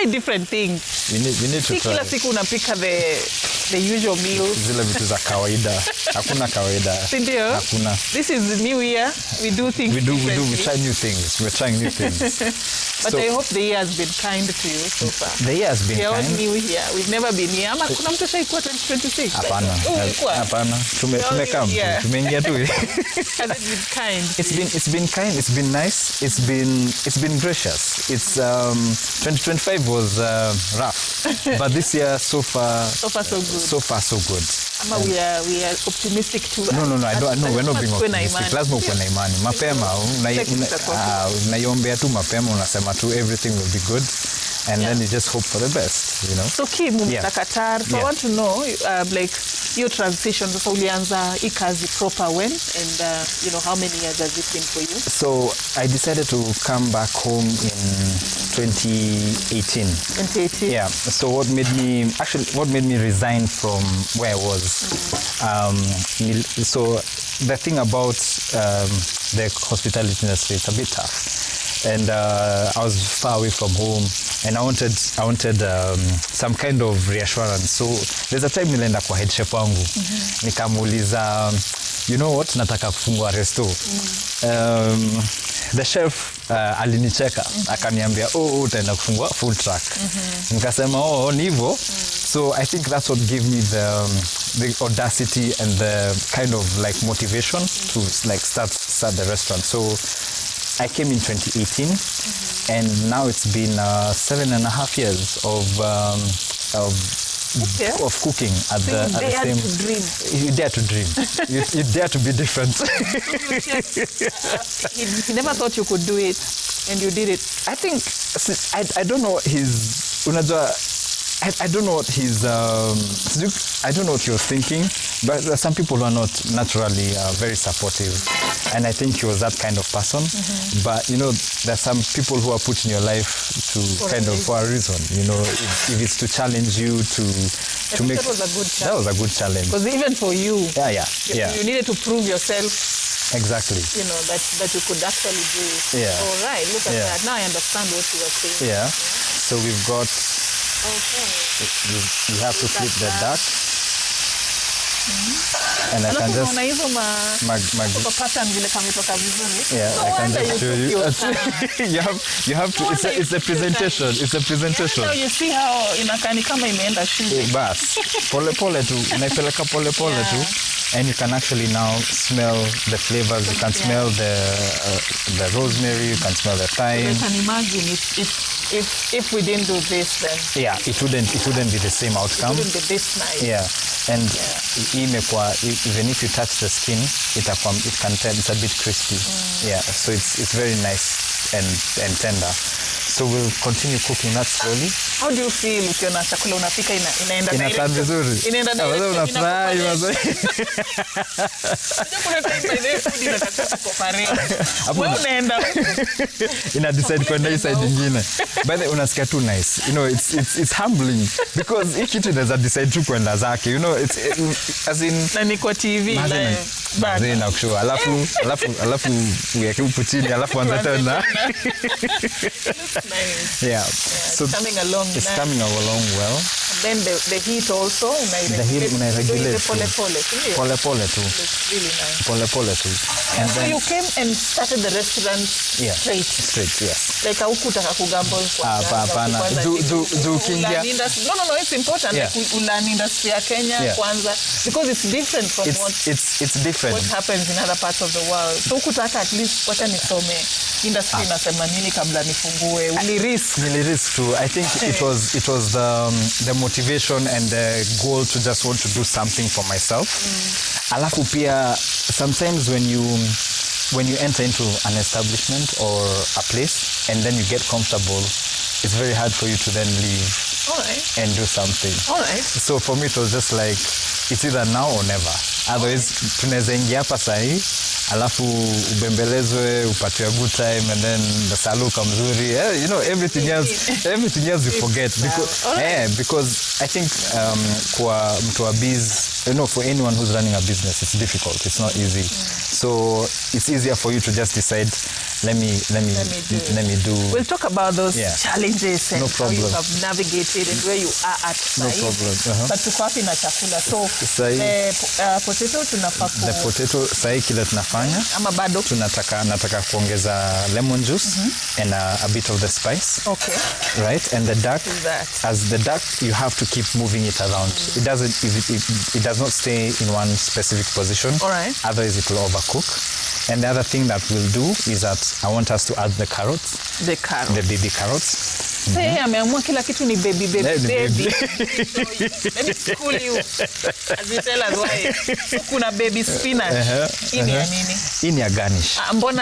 different things. We need to try. Kila siku unapika the usual meals. Zile vitu za kawaida. Hakuna kawaida. Sindio? Hakuna. This is the new year. We do things we try new things. We're trying new things. But I hope the year has been kind to you so far. The year has been kind. We are all new here. We've never been here. Ama kuna mtu ashaikuwa 2026? Hapana. Tumeingia tu. Has it been kind? It's been kind. It's been nice. It's been gracious. It's 2025 was rough, but this year so far so good. So far so good. Ama we are optimistic too. No. I don't know. We're not being optimistic. Lazima uwe na imani. Mapema unaiombea tu mapema, unasema tu everything will be good. And then you just hope for the best, you know. So Kim, Qatar. So I want to know, like your transition. So ulianza hii kazi proper when, and how many years has it been for you? So I decided to come back home in 2018. 2018. Yeah. So what made me resign from where I was? So the thing about the hospitality industry, it's a bit tough. And I was far away from home, and I wanted some kind of reassurance. So there's a time nilienda kwa head chef wangu, nikamuuliza, you know what, nataka kufungua resto. The chef alinicheka, akaniambia, utaenda kufungua full track. Nikasema, ni hivyo. So I think that's what gave me the audacity and the kind of like motivation to like start the restaurant. So I came in 2018, and now it's been 7.5 years of cooking at so the same. To dream. You dare to dream. you dare to be different. He never thought you could do it, and you did it. I think I don't know his. I don't know what his. I don't know what you're thinking, but there are some people who are not naturally very supportive, and I think he was that kind of person. But there's some people who are put in your life for a reason. If it's to challenge you to make. That was a good challenge. That was a good challenge. Because even for you. Yeah. You needed to prove yourself. Exactly. That you could actually do it. Yeah. All right. Look at that. Now I understand what you were saying. Yeah. So we've got. Okay. You have to flip the duck. And I can just pattern vile kametoka vizuri. Yeah, I can just show you. you have to. It's a presentation. It's a presentation. So you see how inakani kama imeenda shule. Bas. Pole tu. Unaipeleka pole tu. And you can actually now smell the flavors. You can smell the rosemary. You can smell the thyme. You can imagine if we didn't do this, then it wouldn't be the same outcome. It wouldn't be this nice. Yeah, and even if you touch the skin, it can tell it's a bit crispy. Yeah, so it's very nice and tender. So we'll continue cooking that slowly. How do you feel ukiona chakula unapika inaenda direct? Inakaa vizuri. Inaenda direct. Unafurahi mazuri. Kuna time by the food inakata kwa pareo. Wewe unaenda. Ina decide kwenda side nyingine. By the unasikia too nice. It's humbling because each kitu inaweza decide tu kwenda zake. It's as in na ni kwa TV live. Baadaye na kushow alafu uweke upo chini alafu anza tena. Nice. Yeah. So it's coming along. It's nice. coming along well. And then the heat also. The heat regulate pole too. Pole tu. It's really nice. Pole tu. Yeah, And so then you came and started the restaurant straight. Straight, yes. Like haukutaka kugamble Hapana. Do ukiingia. No, it's important. Yeah. Like ulearn industry ya Kenya kwanza because it's different from it's different. What happens in other parts of the world. So ukutaka at least wacha nisome industry inasema nini kabla nifungue. Nilirisk too. I think it was the motivation and the goal to just want to do something for myself. Alafu pia sometimes when you enter into an establishment or a place and then you get comfortable, it's very hard for you to then leave and do something. So for me it was just like it's either now or never. Otherwise tunaweza ingia hapa sahi alafu ubembelezwe upate a good time and then the saluka mzuri. You know, everything else you forget because I think kwa mtu wa biz, you know, for anyone who's running a business it's difficult, it's not easy. So it's easier for you to just decide let me do. We'll talk about those challenges and how you have navigated and where you are at. No problem. But tuko wapi na chakula? So the potato tunafaa the potato sahi kile tunafanya ama bado nataka kuongeza lemon juice and a bit of the spice. Okay. Right? And the duck, as the duck you have to keep moving it around. It does not stay in one specific position. All right. Otherwise it will overcook. And the other thing that we'll do is that I want us to add the carrots. The carrots. The baby carrots. Hey, ameamua kila kitu ni baby. Let me school you. As you tell us why. Kuna baby spinach. Hii ni ya nini? Hii ni ya garnish.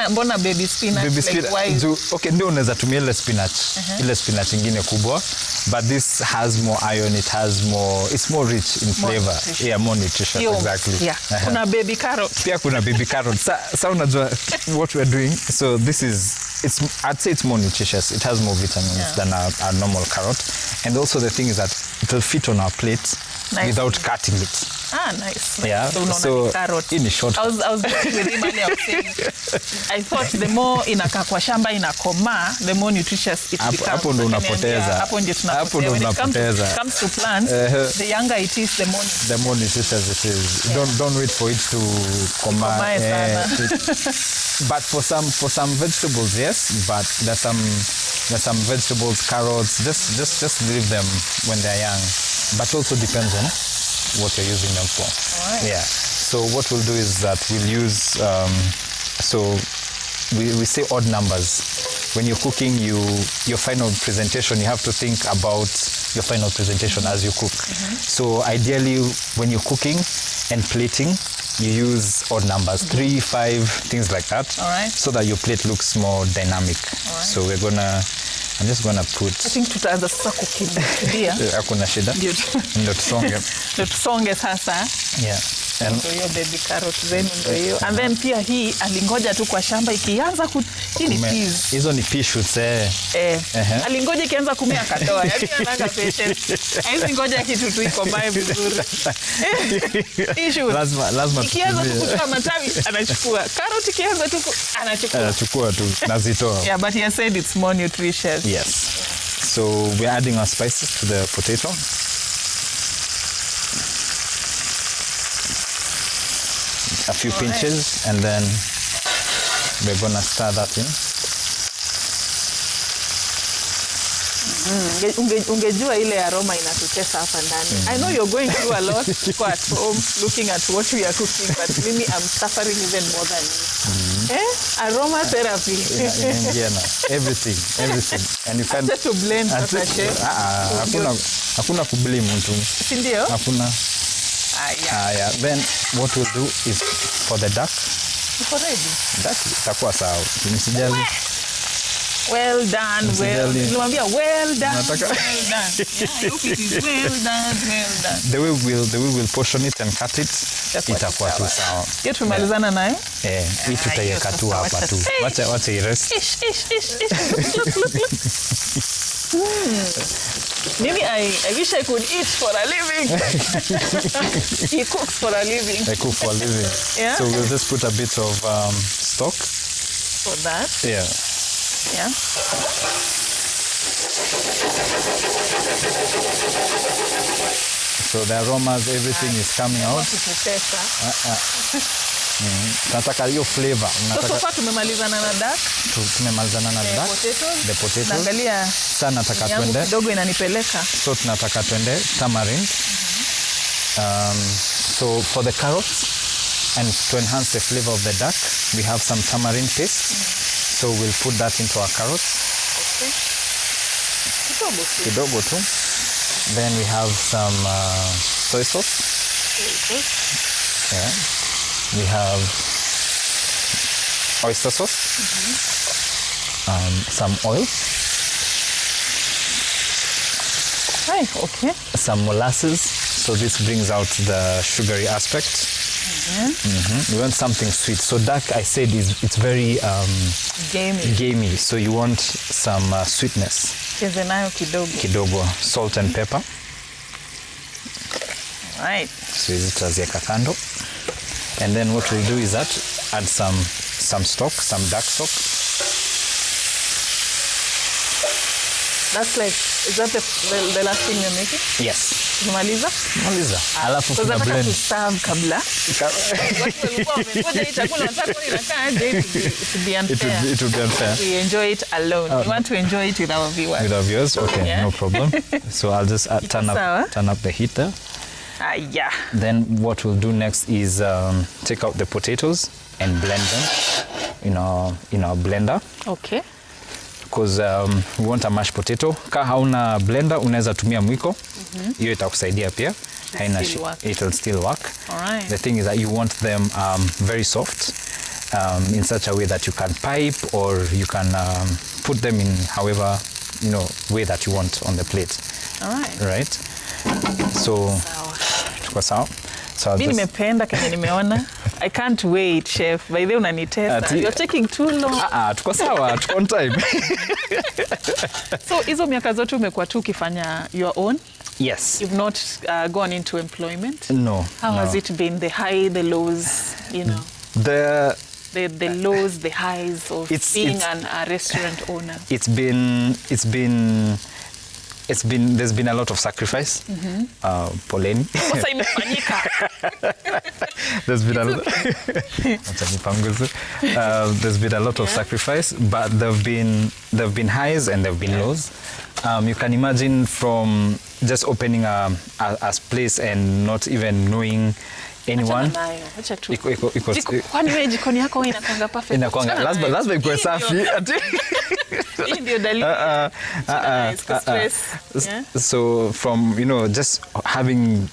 Mbona baby spinach? Baby like spinach. Okay, ndio unaweza tumia ile spinach. Ile spinach ingine kubwa. But this has more iron, it's more rich in flavor. Yeah, more nutritious. Exactly. Yeah. Kuna baby carrot. Pia kuna baby carrot. Sa unajua what we're doing. So this is, I'd say it's more nutritious. It has more vitamins than a normal carrot. And also the thing is that it will fit on our plate without cutting it. Nice. Yeah. So carrot. In short. I was with him earlier. I was saying, I thought the more inakaa kwa shamba inakoma, the more nutritious it becomes. Hapo ndo unapoteza. Hapo ndio tunapotea. When it comes to plants, the younger it is, the more nutritious it is. Don't wait for it to koma. But for some vegetables, yes. But there's some vegetables, carrots. Just leave them when they're young. But also depends on what you're using them for. Yeah. So what we'll do is that we'll use we say odd numbers. When you're cooking, your final presentation, you have to think about your final presentation as you cook. So ideally, when you're cooking and plating, you use odd numbers, 3, 5, things like that, so that your plate looks more dynamic. So I'm just gonna put. I think tutaanza sasa kukimbia. Hakuna shida. Ndio tusonge sasa. Yeah. Ndio hiyo baby carrot zenu ndio hiyo. And then pia hii alingoja tu kwa shamba ikianza hii ni peas. Hizo ni pea shoots Alingoja ikianza kumea akatoa. Yaani anataka patience. Hizi ngoja kitu tu iko mbaya vizuri. Issue. Lazima ikianza tu kutoa matawi anachukua. Carrot ikianza tu anachukua tu nazitoa. Yeah, but he said it's more nutritious. Yes. So we're adding our spices to the potato. A few pinches, and then we're gonna stir that in. Ungejua ile aroma inatutesa hapa ndani. I know you're going through a lot at home looking at what we are cooking, but mimi I'm suffering even more than you. Aroma therapy. Everything. And you can to blame Papa Chef. Hakuna kublame mtu. Si ndio? Hakuna. Yeah. Then what we'll do is for the duck. Iko ready? That itakuwa sawa. Msijali. Well done. Nilimwambia well done. Yeah, I hope it is well done. The way we'll portion it and cut it, itakuwa tu sawa. Hiyo tumalizana nayo? Hii tutaiweka tu hapa tu. Wacha irest. Maybe I wish I could eat for a living. He cooks for a living. I cook for a living. Yeah. So we'll just put a bit of stock. For that. Yeah. So the aromas, everything is coming out. Nataka hiyo flavor. So far tumemalizana na duck. Tumemalizana na duck. The potatoes. Naangalia sana nataka twende. Kidogo inanipeleka. So tunataka twende tamarind. So for the carrots and to enhance the flavor of the duck, we have some tamarind paste. So we'll put that into our carrots. Okay. Kidogo tu. Then we have some soy sauce. Yeah. We have oyster sauce. Some oil. Okay. Some molasses. So this brings out the sugary aspect. We want something sweet. So duck, I said, it's very gamey. So you want some sweetness. Kidogo. Salt and pepper. Right. So hizi tutaziweka kando. And then what we'll do is that add some stock, some duck stock. That's like, is that the last thing you're making? Yes. Maliza. Alafu kuna blend. To serve kabla. It would be unfair. We enjoy it alone. We want to enjoy it with our viewers. With our viewers? Okay, yeah. No problem. So I'll just turn up the heat there. Yeah. Then what we'll do next is take out the potatoes and blend them in our blender. Okay. Because we want a mashed potato. Ka hauna blender, unaweza tumia mwiko. Hiyo itakusaidia pia. It will still work. All right. The thing is that you want them very soft in such a way that you can pipe or you can put them in however way that you want on the plate. All right. Right? So tuko sawa. So mimi nimependa kenye nimeona. I can't wait, chef. By the way unanitesta. You're taking too long. Tuko sawa, tuko on time. So hizo miaka zote umekuwa tu ukifanya your own? Yes. You've not gone into employment? No. How has it been? The high, the lows, The lows, the highs of being a restaurant owner? There's been a lot of sacrifice. Poleni. There's been a lot of sacrifice, but there've been highs and there've been lows. You can imagine from just opening a place and not even knowing anyone. Kwani wewe jikoni yako inakuanga perfect? Lazima ikuwe safi. Hii ndio dalili. Stress. So from just having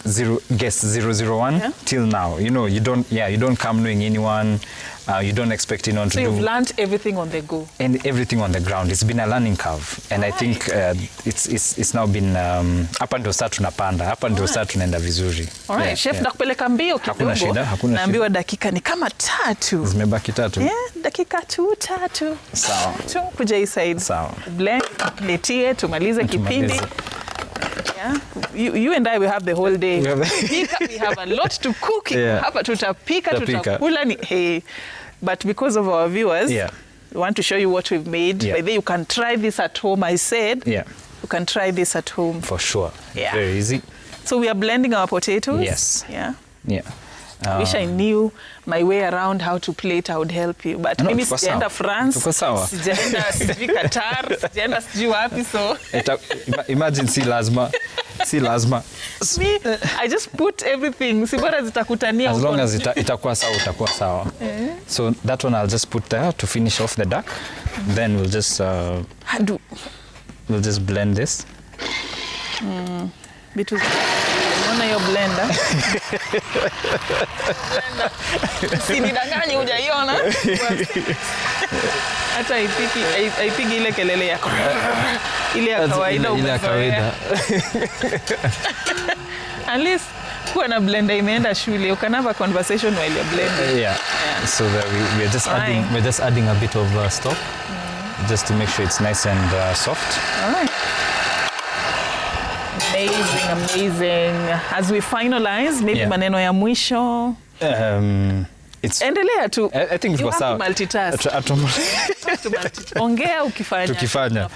guests 001 till now, you don't come knowing anyone. You don't expect anyone to do. So you've learned everything on the go. And everything on the ground. It's been a learning curve, and I think it's now been hapa ndio sasa tunapanda, hapa ndio sasa tunaenda vizuri. Alright, chef, nakupeleka mbio kidogo. Hakuna shida. Naambiwa dakika ni kama 3. Zimebaki 3. Yeah, dakika 3. Sawa. Kuja hii side. Sawa. Blend, letie, tumalize kipindi. Yeah. You and I will have the whole day. We have a lot to cook. Hapa tutapika, tutakula ni hey. But because of our viewers, we want to show you what we've made. By the way, you can try this at home. I said, you can try this at home. For sure. Very easy. So we are blending our potatoes. Yes. Yeah. I wish I knew my way around how to plate. I would help you. But mimi sijaenda France, sijaenda sijui Qatar, sijaenda sijui wapi, so imagine si lazima. Me, I just put everything. Si bora zitakutania. As long as itakuwa sawa. So that one I'll just put there to finish off the duck. Then we'll just blend this. Unaona hiyo blender? Usinidanganye hujaiona. Hata haipigi ile kelele yako. Ile ya kawaida umezoea. At least kuwa na blender imeenda shule. You can have a conversation while you're blending. So that we're just adding a bit of stock just to make sure it's nice and soft. All right. Amazing. As we finalize, maybe maneno ya mwisho. Endelea tu. I think you iko sawa. Multitask. Ongea ukifanya.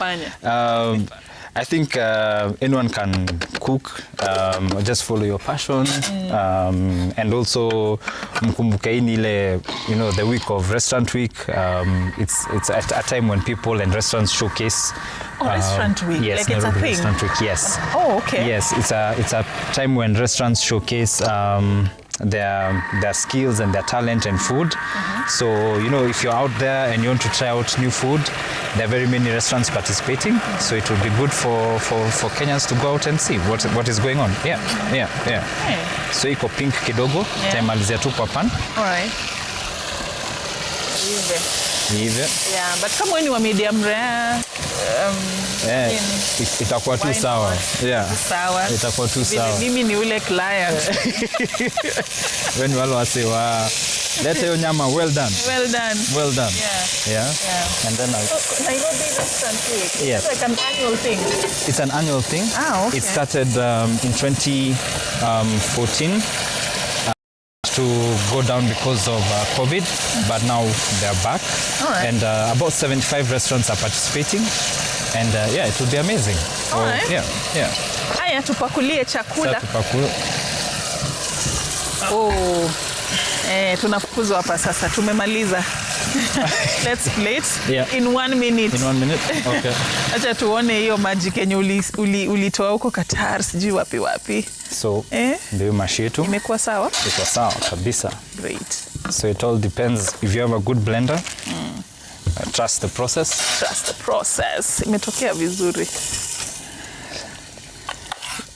I think anyone can cook. Just follow your passion. And also mkumbukaini ile, the week of Restaurant Week. It's a time when people and restaurants showcase. Restaurant Week. Yes, like it's a thing. Restaurant Week. Yes. Oh, okay. Yes, it's a time when restaurants showcase their skills and their talent and food. So if you're out there and you want to try out new food, there are very many restaurants participating. So it would be good for Kenyans to go out and see what is going on. Yeah. Hey. So iko pink kidogo, taimalizia tu kwa pan. Alright. Hivyo. Yeah, but kama wewe ni wa medium rare, itakuwa tu sawa. Yeah. Sawa. Itakuwa tu sawa. Mimi ni ule client. When wale wasewa leta hiyo nyama, well done. Well done. Well done. Yeah. And then Nairobi Restaurant Week. Yes. It's like an annual thing. It's an annual thing. Okay. It started in 2014 to go down because of COVID, but now they're back. All right. And about 75 restaurants are participating. And it will be amazing. All right. Yeah. Haya, tupakulie chakula. Tunafukuzwa hapa sasa. Tumemaliza. Let's plate in 1 minute. In 1 minute? Okay. Acha tuone hiyo magic yenye ulitoa huko Qatar, sijui wapi. So, ndio mashi yetu. Imekuwa sawa? Iko sawa kabisa. Great. So it all depends if you have a good blender. Trust the process. Trust the process. Imetokea vizuri.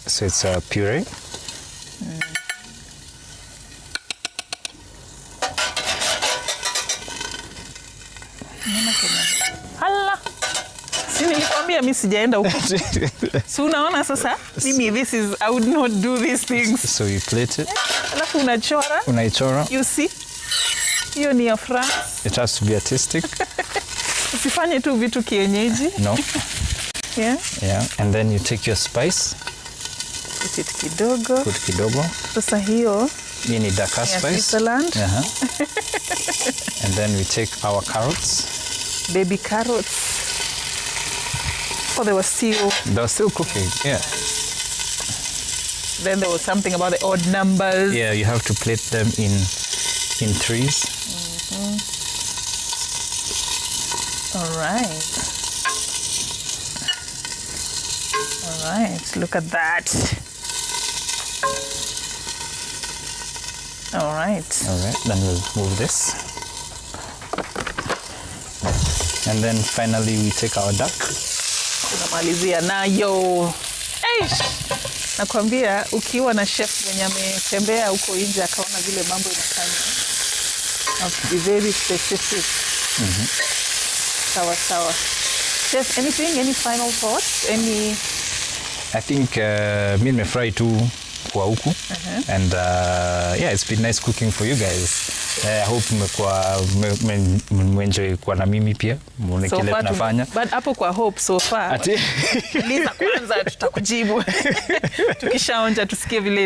So it's a puree. Hala. Si nilikwambia mimi sijaenda huko. Si unaona sasa? Mimi I would not do these things. So you plate it. Alafu unachora. Unaichora. You see? Hiyo ni ya France. It has to be artistic. Usifanye tu vitu kienyeji. No. Yeah. And then you take your spice. Put it kidogo. Put kidogo. Sasa hiyo. Hii ni Dakar spice. Switzerland. And then we take our carrots. Baby carrots. Oh, they were still cooking. Yeah. Then there was something about the odd numbers. Yeah, you have to plate them in threes. All right. Look at that. All right. Then we'll move this. And then finally we take our duck. Tunamalizia nayo. Nakwambia ukiwa na chef mwenye ametembea huko nje akaona vile mambo inafanya. Have to be very specific. Sawa. Chef, any final thoughts? I think mimi nimefurahi tu kwa huku. And it's been nice cooking for you guys. I hope mmeenjoy kwa na mimi pia. Muone kile tunafanya. But hapo kwa hope so far. Liza kwanza tutakujibu. Tukishaonja tusikie vile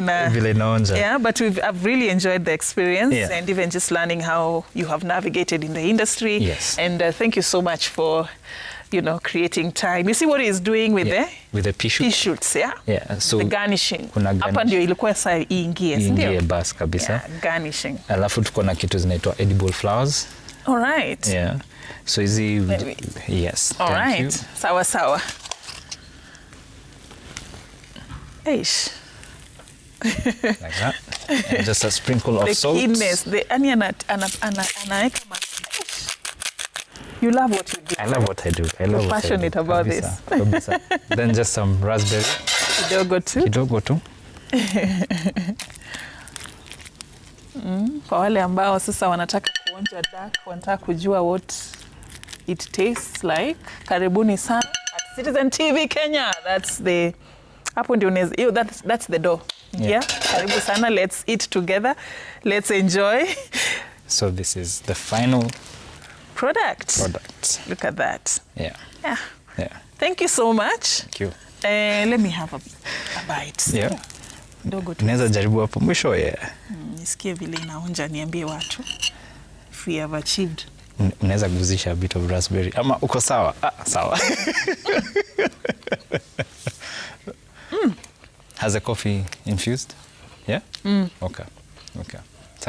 inaonja. Yeah, but I've really enjoyed the experience and even just learning how you have navigated in the industry. Yes. And thank you so much for creating time. You see what he's doing with the pea shoots, Yeah. So the garnishing. Hapa ndio ilikuwa saa iingie, ndio? Iingie bas kabisa. Yeah, garnishing. Alafu tuko na kitu zinaitwa edible flowers. All right. Yeah. So hizi yes. All right. You. Sawa. Eish. Like that. And just a sprinkle of salt. The keenness, the onion anaweka You love what you do. I love what I do. You're passionate about this. Then just some raspberry. Kidogo tu. Kwa wale ambao sasa wanataka kuonja duck, wanataka kujua what it tastes like, karibuni sana at Citizen TV Kenya. Hapo ndio that's the door. Yeah. Karibu sana. Let's eat together. Let's enjoy. So this is the final product. Look at that. Yeah. Thank you so much. Thank you. Let me have a bite. Yeah. Naweza jaribu hapo mwisho. Nisikie vile inaonja, niambie watu. we have achieved. Unaweza guzisha a bit of raspberry. Ama uko sawa? Sawa. Has the coffee infused? Yeah? Okay.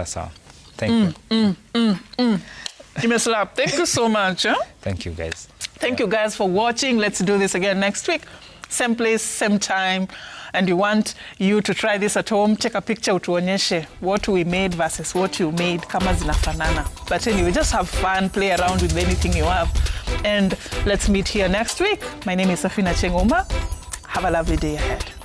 Sawa. Thank you. Imeslap. Thank you so much. Thank you, guys. Thank you guys for watching. Let's do this again next week. Same place, same time. And we want you to try this at home. Take a picture, utuonyeshe what we made versus what you made, kama zinafanana. But anyway, just have fun, play around with anything you have. And let's meet here next week. My name is Safina Chengoma. Have a lovely day ahead.